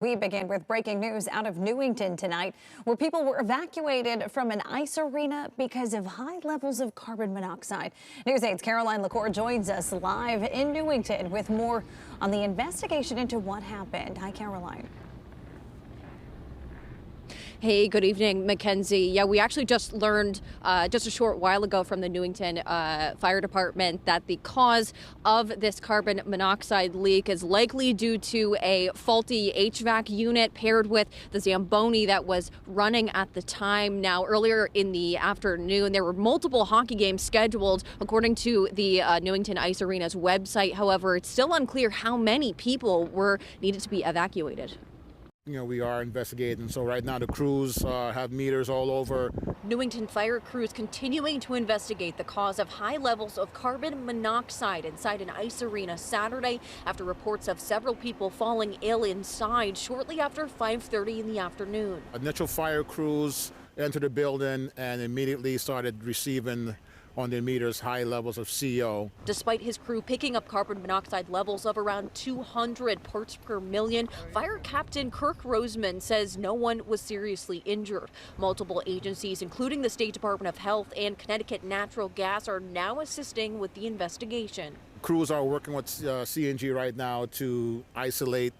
We begin with breaking news out of Newington tonight, where people were evacuated from an ice arena because of high levels of carbon monoxide. News 8's Caroline LaCour joins us live in Newington with more on the investigation into what happened. Hi, Caroline. Hey, good evening, Mackenzie. Yeah, we actually just learned just a short while ago from the Newington Fire Department that the cause of this carbon monoxide leak is likely due to a faulty HVAC unit paired with the Zamboni that was running at the time. Now, earlier in the afternoon, there were multiple hockey games scheduled, according to the Newington Ice Arena's website. However, it's still unclear how many people were needed to be evacuated. We are investigating. So right now the crews have meters all over. Newington fire crews continuing to investigate the cause of high levels of carbon monoxide inside an ice arena Saturday after reports of several people falling ill inside shortly after 5:30 in the afternoon. Initial fire crews entered the building and immediately started receiving on their meters high levels of CO. Despite his crew picking up carbon monoxide levels of around 200 parts per million, Fire Captain Kirk Roseman says no one was seriously injured. Multiple agencies, including the State Department of Health and Connecticut Natural Gas, are now assisting with the investigation. Crews are working with CNG right now to isolate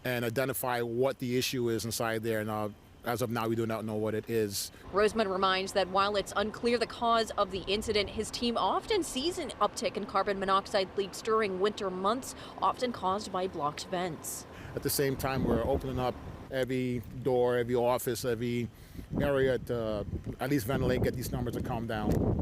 and identify what the issue is inside there. And as of now, we do not know what it is. Roseman reminds that while it's unclear the cause of the incident, his team often sees an uptick in carbon monoxide leaks during winter months, often caused by blocked vents. At the same time, we're opening up every door, every office, every area to at least ventilate, get these numbers to calm down.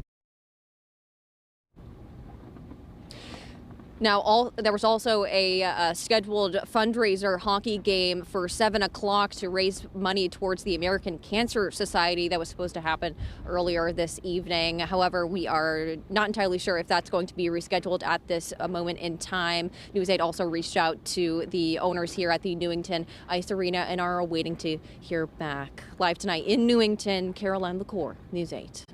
Now, there was also a scheduled fundraiser hockey game for 7 o'clock to raise money towards the American Cancer Society that was supposed to happen earlier this evening. However, we are not entirely sure if that's going to be rescheduled at this moment in time. News 8 also reached out to the owners here at the Newington Ice Arena and are waiting to hear back. Live tonight in Newington, Caroline LaCour, News 8.